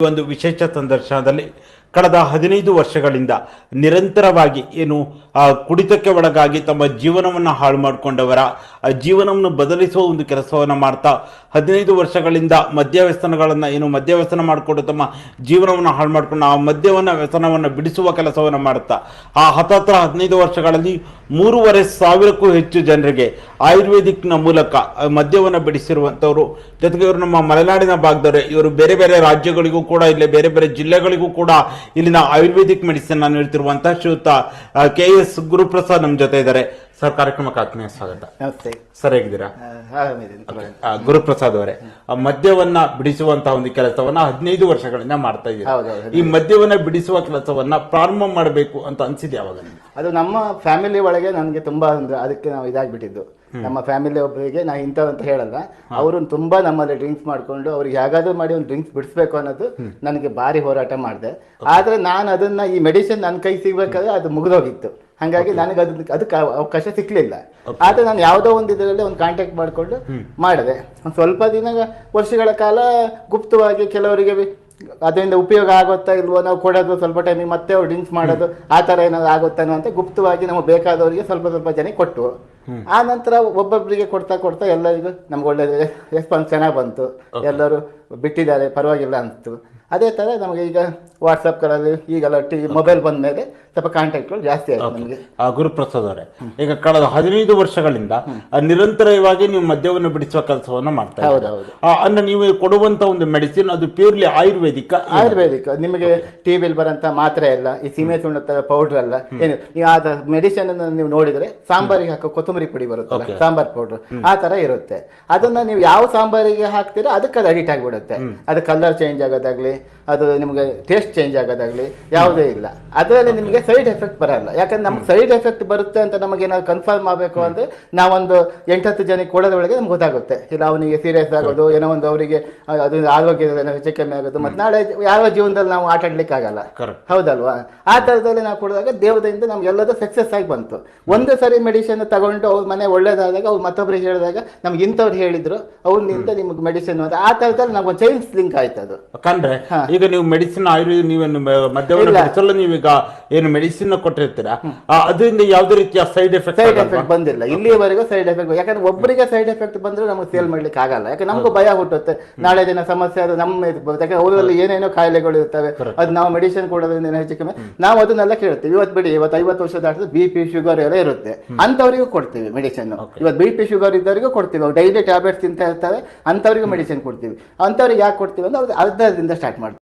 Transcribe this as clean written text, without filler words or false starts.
ಒಂದು ವಿಶೇಷ ಸಂದರ್ಶನದಲ್ಲಿ ಕಳೆದ 15 ವರ್ಷಗಳಿಂದ ನಿರಂತರವಾಗಿ ಕುಡಿತಕ್ಕೆ ಒಳಗಾಗಿ ತಮ್ಮ ಜೀವನವನ್ನು ಹಾಳು ಮಾಡಿಕೊಂಡವರ ಜೀವನವನ್ನು ಬದಲಿಸುವ ಒಂದು ಕೆಲಸವನ್ನು ಮಾಡ್ತಾ 15 ವರ್ಷಗಳಿಂದ ಮದ್ಯವ್ಯಸನ ಮಾಡಿಕೊಂಡು ತಮ್ಮ ಜೀವನವನ್ನು ಹಾಳು ಮಾಡಿಕೊಂಡು ಆ ವ್ಯಸನವನ್ನು ಬಿಡಿಸುವ ಕೆಲಸವನ್ನು ಮಾಡುತ್ತಾ ಆ ಹತ್ತತ್ರ 15 ವರ್ಷಗಳಲ್ಲಿ 3,500ಕ್ಕೂ ಹೆಚ್ಚು ಜನರಿಗೆ ಆಯುರ್ವೇದಿಕ್ನ ಮೂಲಕ ಮದ್ಯವನ್ನು ಬಿಡಿಸಿರುವಂಥವರು. ಜೊತೆಗೆ ಇವರು ನಮ್ಮ ಮಲೆನಾಡಿನ ಭಾಗದವರು. ಇವರು ಬೇರೆ ಬೇರೆ ರಾಜ್ಯಗಳಿಗೂ ಕೂಡ ಇಲ್ಲಿ ಬೇರೆ ಬೇರೆ ಜಿಲ್ಲೆಗಳಿಗೂ ಕೂಡ ಇಲ್ಲಿನ ಆಯುರ್ವೇದಿಕ್ ಮೆಡಿಸಿನ್ ನೀಡ್ತಿರುವಂತಹ ಶ್ರೀಯುತ KS ಗುರುಪ್ರಸಾದ್ ನಮ್ಮ ಜೊತೆ ಇದ್ದಾರೆ. ಸರ್, ಕಾರ್ಯಕ್ರಮಕ್ಕೆ ಆತ್ಮೀಯ ಸ್ವಾಗತ. ನಮಸ್ತೆ ಸರ್, ಹೇಗಿದ್ದೀರಾ? ಗುರುಪ್ರಸಾದ್ ಅವರೇ, ಮದ್ಯವನ್ನ ಬಿಡಿಸುವಂತಹ ಒಂದು ಕೆಲಸವನ್ನ 15 ವರ್ಷಗಳಿಂದ ಮಾಡ್ತಾ ಇದ್ದೀರಾ. ಈ ಮದ್ಯವನ್ನ ಬಿಡಿಸುವ ಕೆಲಸವನ್ನ ಪ್ರಾರಂಭ ಮಾಡಬೇಕು ಅಂತ ಅನ್ಸಿದೆ ಯಾವಾಗ? ಅದು ನಮ್ಮ ಫ್ಯಾಮಿಲಿ ಒಳಗೆ ನನಗೆ ತುಂಬಾ ಅದಕ್ಕೆ ನಾವು ಇದಾಗ್ಬಿಟ್ಟಿದ್ದು. ನಮ್ಮ ಫ್ಯಾಮಿಲಿ ಒಬ್ಬರಿಗೆ ನಾ ಇಂಥವಂತ ಹೇಳಲ್ಲ, ಅವರು ತುಂಬಾ ನಮ್ಮಲ್ಲಿ ಡ್ರಿಂಕ್ಸ್ ಮಾಡ್ಕೊಂಡು ಅವ್ರಿಗೆ ಹೇಗಾದ್ರೂ ಮಾಡಿ ಒಂದು ಡ್ರಿಂಕ್ಸ್ ಬಿಡಿಸ್ಬೇಕು ಅನ್ನೋದು ನನಗೆ ಭಾರಿ ಹೋರಾಟ ಮಾಡಿದೆ. ಆದ್ರೆ ನಾನು ಅದನ್ನ ಈ ಮೆಡಿಸಿನ್ ನನ್ನ ಕೈ ಸಿಗ್ಬೇಕಾದ್ರೆ ಅದು ಮುಗಿದೋಗಿತ್ತು. ಹಾಗಾಗಿ ನನಗೆ ಅದಕ್ಕೆ ಅವಕಾಶ ಸಿಕ್ಲಿಲ್ಲ. ಆದ್ರೆ ನಾನು ಯಾವುದೋ ಒಂದು ಇದರಲ್ಲಿ ಒಂದು ಕಾಂಟ್ಯಾಕ್ಟ್ ಮಾಡಿಕೊಂಡು ಮಾಡಿದೆ. ಒಂದು ಸ್ವಲ್ಪ ವರ್ಷಗಳ ಕಾಲ ಗುಪ್ತವಾಗಿ ಕೆಲವರಿಗೆ ಅದರಿಂದ ಉಪಯೋಗ ಆಗುತ್ತಾ ಇಲ್ವೋ, ನಾವು ಕೊಡೋದು ಸ್ವಲ್ಪ ಟೈಮಿಗೆ ಮತ್ತೆ ಅವ್ರು ಡ್ರಿಂಕ್ಸ್ ಮಾಡೋದು ಆ ಥರ ಏನಾದ್ರು ಆಗುತ್ತಾನೋ ಅಂತ ಗುಪ್ತವಾಗಿ ನಮಗೆ ಬೇಕಾದವರಿಗೆ ಸ್ವಲ್ಪ ಜನಕ್ಕೆ ಕೊಟ್ಟು, ಆ ನಂತರ ಒಬ್ಬೊಬ್ಬರಿಗೆ ಕೊಡ್ತಾ ಎಲ್ಲರಿಗೂ ನಮ್ಗೆ ಒಳ್ಳೆ ರೆಸ್ಪಾನ್ಸ್ ಚೆನ್ನಾಗಿ ಬಂತು. ಎಲ್ಲರೂ ಬಿಟ್ಟಿದ್ದಾರೆ, ಪರವಾಗಿಲ್ಲ ಅಂತು. ಅದೇ ಥರ ನಮಗೆ ಈಗ ವಾಟ್ಸಪ್ಗಳಲ್ಲಿ ಈಗೆಲ್ಲ ಮೊಬೈಲ್ ಬಂದ ಮೇಲೆ ಸ್ವಲ್ಪ ಕಾಂಟ್ಯಾಕ್ಟ್ಗಳು ಜಾಸ್ತಿ ಆಯ್ತು ನಮಗೆ. ಗುರುಪ್ರಸಾದ್ ಅವರೇ, ಈಗ ಕಳೆದ 15 ವರ್ಷಗಳಿಂದ ನಿರಂತರವಾಗಿ ನೀವು ಮದ್ಯವನ್ನು ಬಿಡಿಸುವ ಕೆಲಸವನ್ನು ಮಾಡ್ತಾ ಇದ್ದೀರಾ. ಅಂದ್ರೆ ನೀವು ಕೊಡುವಂತ ಒಂದು ಮೆಡಿಸಿನ್ ಅದು ಪ್ಯೂರ್ಲಿ ಆಯುರ್ವೇದಿಕ್. ನಿಮಗೆ ಟಿವಿಲಿ ಬರಂತ ಮಾತ್ರೆ ಎಲ್ಲ, ಈ ಸೀಮೆ ಸುಣ್ಣ ಪೌಡರ್ ಅಲ್ಲ ಏನು. ಆ ಮೆಡಿಸಿನ್ ನೀವು ನೋಡಿದ್ರೆ ಸಾಂಬಾರಿಗೆ ಹಾಕೋ ಕೊತ್ತಂಬರಿ ಪುಡಿ ಬರುತ್ತೆ, ಸಾಂಬಾರ್ ಪೌಡರ್ ಆ ತರ ಇರುತ್ತೆ. ಅದನ್ನ ನೀವು ಯಾವ ಸಾಂಬಾರಿಗೆ ಹಾಕ್ತೀರಾ ಅದಕ್ಕೆ ಅದು ಅಡಿಟ್ ಆಗಿಬಿಡುತ್ತೆ. ಅದು ಕಲರ್ ಚೇಂಜ್ ಆಗೋದಾಗ್ಲಿ, ಅದು ನಿಮ್ಗೆ ಟೇಸ್ಟ್ ಚೇಂಜ್ ಆಗೋದಾಗ್ಲಿ ಯಾವುದೇ ಇಲ್ಲ. ಅದರಲ್ಲಿ ನಿಮಗೆ ಸೈಡ್ ಎಫೆಕ್ಟ್ ಬರಲ್ಲ. ಯಾಕಂದ್ರೆ ನಮ್ಗೆ ಸೈಡ್ ಎಫೆಕ್ಟ್ ಬರುತ್ತೆ ಅಂತ ನಮಗೆ ಏನಾದ್ರು ಕನ್ಫರ್ಮ್ ಆಗಬೇಕು ಅಂದ್ರೆ ನಾವೊಂದು 8-10 ಜನಕ್ಕೆ ಕೊಡೋದ್ರೊಳಗೆ ನಮ್ಗೆ ಗೊತ್ತಾಗುತ್ತೆ. ಇಲ್ಲ ಅವನಿಗೆ ಸೀರಿಯಸ್ ಆಗೋದು, ಏನೋ ಒಂದು ಅವರಿಗೆ ಅದು ಆರೋಗ್ಯದ ಹೆಚ್ಚು ಕಮ್ಮಿ ಆಗೋದು, ಮತ್ತೆ ನಾಳೆ ಯಾವ ಜೀವನದಲ್ಲಿ ನಾವು ಆಟ ಆಡ್ಲಿಕ್ಕೆ ಆಗಲ್ಲ, ಹೌದಲ್ವಾ? ಆ ಥರದಲ್ಲಿ ನಾವು ಕೊಡಿದಾಗ ದೇವದಿಂದ ನಮ್ಗೆಲ್ಲದೂ ಸಕ್ಸಸ್ ಆಗಿ ಬಂತು. ಒಂದು ಸರಿ ಮೆಡಿಸಿನ್ ತಗೊಂಡು ಅವ್ರ ಮನೆ ಒಳ್ಳೇದಾದಾಗ ಅವ್ರು ಮತ್ತೊಬ್ಬರಿಗೆ ಹೇಳಿದಾಗ ನಮ್ಗೆ ಇಂಥವ್ರು ಹೇಳಿದ್ರು, ಅವ್ರಿಂದ ನಿಮ್ಗೆ ಮೆಡಿಸಿನ್ ಅಂತ ಆ ಥರದಲ್ಲಿ ನಮ್ಗೆ ಒಂದು ಚೈನ್ಸ್ ಲಿಂಕ್ ಆಯ್ತು. ಅದು ಕಂಡ್ರೆ ಈಗ ನೀವು ಮೆಡಿಸಿನ್ ಆಯುರ್ವೇದ ನೀವೇನು ಮದ್ಯವನ್ನು ನೀವೀಗ ಏನು ಮೆಡಿಸಿನ್ ಕೊಟ್ಟಿರ್ತೀರಾ, ಅದರಿಂದ ಯಾವುದೇ ರೀತಿಯ ಸೈಡ್ ಎಫೆಕ್ಟ್ ಬಂದಿಲ್ಲ ಇಲ್ಲಿವರೆಗೂ. ಸೈಡ್ ಎಫೆಕ್ಟ್ ಯಾಕಂದ್ರೆ ಒಬ್ಬರಿಗೆ ಸೈಡ್ ಎಫೆಕ್ಟ್ ಬಂದ್ರೆ ನಮಗೆ ಸೇಲ್ ಮಾಡ್ಲಿಕ್ಕೆ ಆಗಲ್ಲ. ಯಾಕಂದ್ರೆ ನಮಗೂ ಭಯ ಹುಟ್ಟುತ್ತೆ, ನಾಳೆ ದಿನ ಸಮಸ್ಯೆ ಅದು ನಮ್ಮ ಯಾಕಂದ್ರೆ ಅವರಲ್ಲಿ ಏನೇನೋ ಕಾಯಿಲೆಗಳು ಇರ್ತವೆ. ಅದು ನಾವು ಮೆಡಿಸಿನ್ ಕೊಡೋದ್ರಿಂದ ಹೆಚ್ಚು ಕಮ್ಮಿ ನಾವು ಅದನ್ನೆಲ್ಲ ಕೇಳ್ತೀವಿ. ಇವತ್ತು ಬಿಡಿ, ಇವತ್ತು 50 ವರ್ಷ ದಾಟಿದ್ರೆ BP ಶುಗರ್ ಎಲ್ಲ ಇರುತ್ತೆ, ಅಂತವರಿಗೂ ಕೊಡ್ತೀವಿ ಮೆಡಿಸಿನ್. ಇವತ್ತು BP ಶುಗರ್ ಇದ್ದವರಿಗೂ ಕೊಡ್ತೀವಿ, ಡೈಲಿ ಟ್ಯಾಬ್ಲೆಟ್ಸ್ ತಿಂತಾ ಇರ್ತಾರೆ, ಅಂತವರಿಗೂ ಮೆಡಿಸಿನ್ ಕೊಡ್ತೀವಿ. ಅಂತವ್ರಿಗೆ ಯಾಕೆ ಕೊಡ್ತೀವಿ ಅಂದ್ರೆ ಅವ್ರು ಅರ್ಧದಿಂದ ಸ್ಟಾರ್ಟ್ ಮಾಡ್ತೀವಿ.